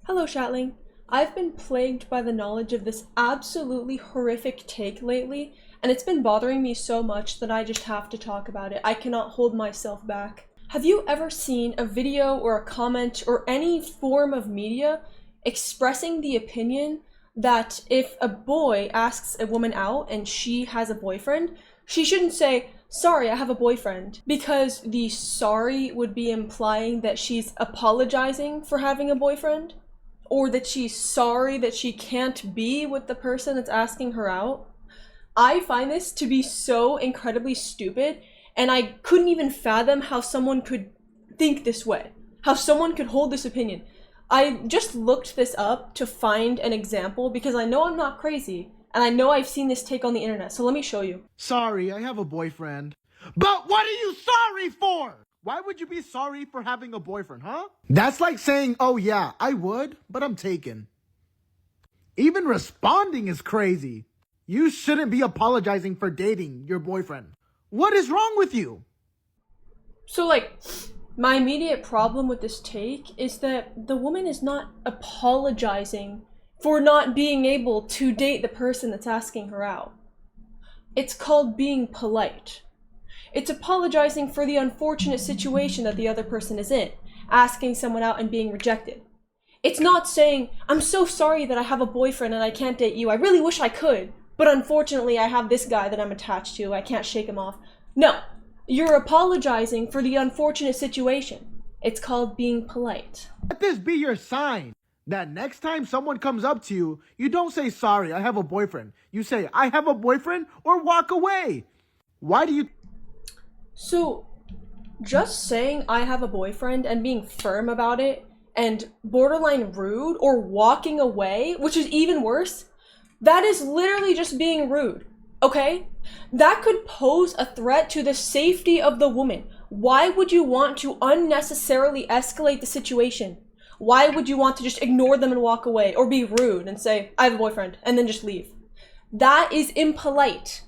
Hello, Shatling. I've been plagued by the knowledge of this absolutely horrific take lately, and it's been bothering me so much that I just have to talk about it. I cannot hold myself back. Have you ever seen a video or a comment or any form of media expressing the opinion that if a boy asks a woman out and she has a boyfriend, she shouldn't say, "Sorry, I have a boyfriend," because the sorry would be implying that she's apologizing for having a boyfriend? Or that she's sorry that she can't be with the person that's asking her out? I find this to be so incredibly stupid, and I couldn't even fathom how someone could think this way, how someone could hold this opinion. I just looked this up to find an example because I know I'm not crazy, and I know I've seen this take on the internet, so let me show you. Sorry, I have a boyfriend. But what are you sorry for? Why would you be sorry for having a boyfriend, huh? That's like saying, oh yeah, I would, but I'm taken. Even responding is crazy. You shouldn't be apologizing for dating your boyfriend. What is wrong with you? So my immediate problem with this take is that the woman is not apologizing for not being able to date the person that's asking her out. It's called being polite. It's apologizing for the unfortunate situation that the other person is in, asking someone out and being rejected. It's not saying, "I'm so sorry that I have a boyfriend and I can't date you. I really wish I could, but unfortunately I have this guy that I'm attached to. I can't shake him off." No, you're apologizing for the unfortunate situation. It's called being polite. Let this be your sign that next time someone comes up to you, you don't say, sorry, I have a boyfriend. You say, I have a boyfriend, or walk away. Why do you... So, just saying I have a boyfriend and being firm about it and borderline rude or walking away, which is even worse, that is literally just being rude, okay? That could pose a threat to the safety of the woman. Why would you want to unnecessarily escalate the situation? Why would you want to just ignore them and walk away or be rude and say, "I have a boyfriend," and then just leave? That is impolite.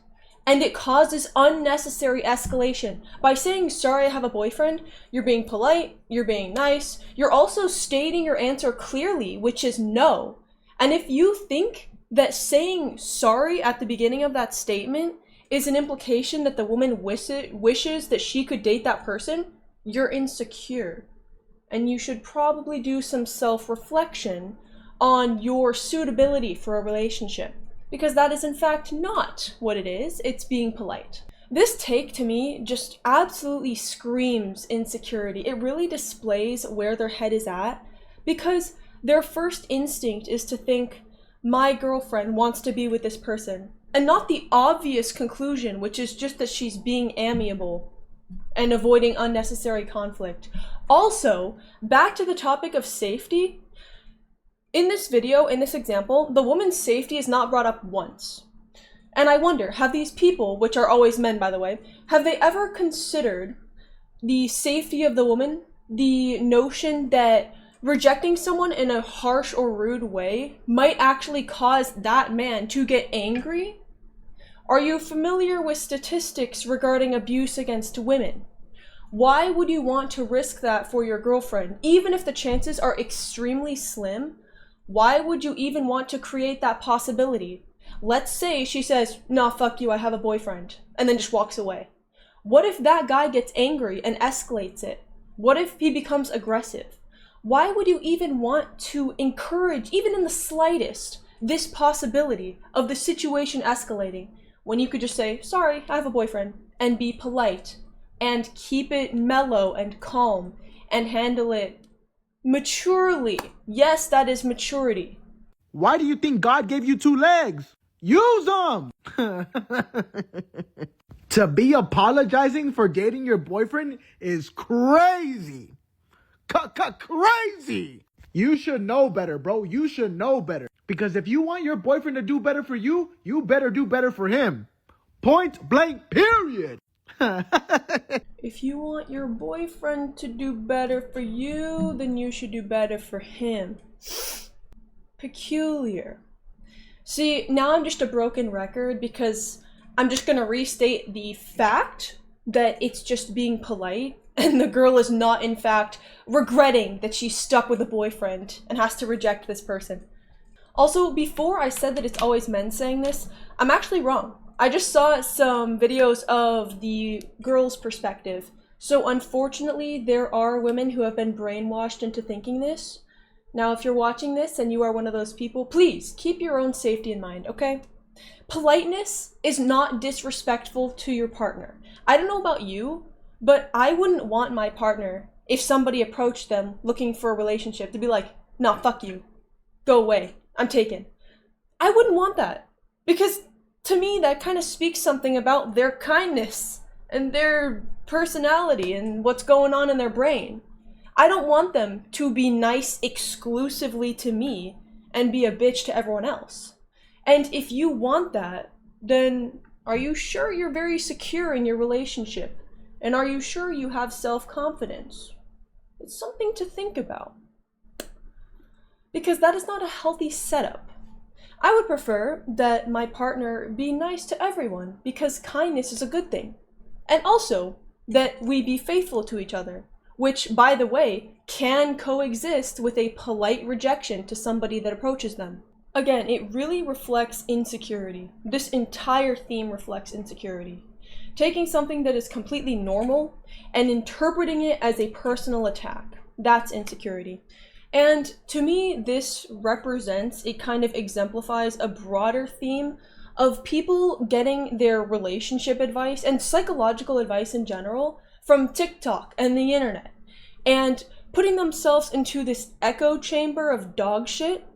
And it causes unnecessary escalation. By saying, "Sorry, I have a boyfriend," you're being polite, you're being nice, you're also stating your answer clearly, which is no. And if you think that saying sorry at the beginning of that statement is an implication that the woman wishes that she could date that person, you're insecure. And you should probably do some self-reflection on your suitability for a relationship. Because that is in fact not what it is, it's being polite. This take to me just absolutely screams insecurity. It really displays where their head is at, because their first instinct is to think, my girlfriend wants to be with this person, and not the obvious conclusion, which is just that she's being amiable and avoiding unnecessary conflict. Also, back to the topic of safety, in this video, in this example, the woman's safety is not brought up once. And I wonder, have these people, which are always men by the way, have they ever considered the safety of the woman? The notion that rejecting someone in a harsh or rude way might actually cause that man to get angry? Are you familiar with statistics regarding abuse against women? Why would you want to risk that for your girlfriend, even if the chances are extremely slim? Why would you even want to create that possibility? Let's say she says, "Nah, fuck you, I have a boyfriend," and then just walks away. What if that guy gets angry and escalates it? What if he becomes aggressive? Why would you even want to encourage, even in the slightest, this possibility of the situation escalating, when you could just say, "Sorry, I have a boyfriend," and be polite, and keep it mellow and calm, and handle it maturely? Yes, that is maturity. Why do you think God gave you two legs? Use them! To be apologizing for dating your boyfriend is crazy. Crazy! You should know better, bro. You should know better. Because if you want your boyfriend to do better for you, you better do better for him. Point blank, period. If you want your boyfriend to do better for you, then you should do better for him. Peculiar. See, now I'm just a broken record because I'm just gonna restate the fact that it's just being polite and the girl is not, in fact, regretting that she's stuck with a boyfriend and has to reject this person. Also, before I said that it's always men saying this, I'm actually wrong. I just saw some videos of the girl's perspective. So unfortunately, there are women who have been brainwashed into thinking this. Now, if you're watching this and you are one of those people, please keep your own safety in mind, okay? Politeness is not disrespectful to your partner. I don't know about you, but I wouldn't want my partner, if somebody approached them looking for a relationship, to be like, "No, fuck you. Go away. I'm taken." I wouldn't want that. Because to me, that kind of speaks something about their kindness and their personality and what's going on in their brain. I don't want them to be nice exclusively to me and be a bitch to everyone else. And if you want that, then are you sure you're very secure in your relationship? And are you sure you have self-confidence? It's something to think about. Because that is not a healthy setup. I would prefer that my partner be nice to everyone because kindness is a good thing. And also that we be faithful to each other, which, by the way, can coexist with a polite rejection to somebody that approaches them. Again, it really reflects insecurity. This entire theme reflects insecurity. Taking something that is completely normal and interpreting it as a personal attack. That's insecurity. And to me, this represents, it kind of exemplifies a broader theme of people getting their relationship advice and psychological advice in general from TikTok and the internet, and putting themselves into this echo chamber of dog shit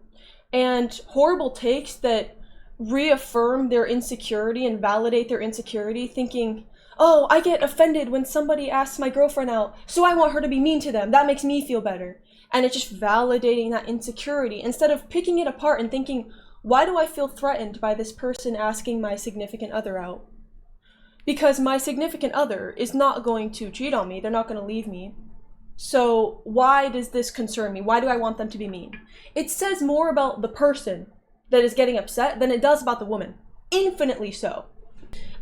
and horrible takes that reaffirm their insecurity and validate their insecurity, thinking, "Oh, I get offended when somebody asks my girlfriend out, so I want her to be mean to them. That makes me feel better." And it's just validating that insecurity instead of picking it apart and thinking, why do I feel threatened by this person asking my significant other out? Because my significant other is not going to cheat on me. They're not going to leave me. So why does this concern me? Why do I want them to be mean? It says more about the person that is getting upset than it does about the woman. Infinitely so.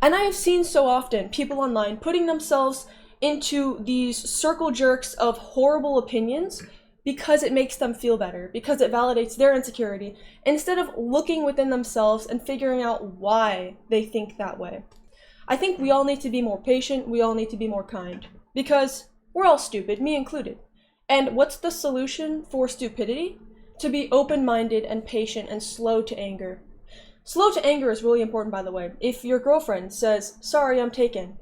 And I have seen so often people online putting themselves into these circle jerks of horrible opinions because it makes them feel better, because it validates their insecurity, instead of looking within themselves and figuring out why they think that way. I think we all need to be more patient, we all need to be more kind, because we're all stupid, me included. And what's the solution for stupidity? To be open-minded and patient and slow to anger. Slow to anger is really important, by the way. If your girlfriend says, "Sorry, I'm taken,"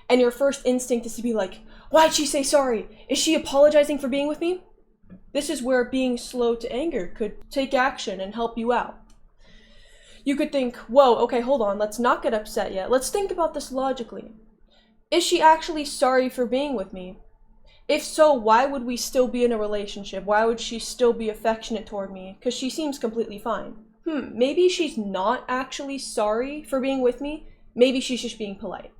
and your first instinct is to be like, "Why'd she say sorry? Is she apologizing for being with me?" This is where being slow to anger could take action and help you out. You could think, whoa, okay, hold on, let's not get upset yet. Let's think about this logically. Is she actually sorry for being with me? If so, why would we still be in a relationship? Why would she still be affectionate toward me? Because she seems completely fine. Maybe she's not actually sorry for being with me. Maybe she's just being polite.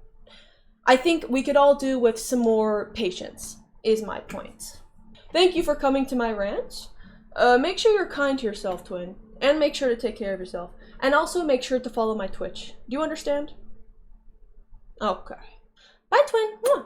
I think we could all do with some more patience, is my point. Thank you for coming to my rant. Make sure you're kind to yourself, twin. And make sure to take care of yourself. And also make sure to follow my Twitch. Do you understand? Okay. Bye, twin. Mwah.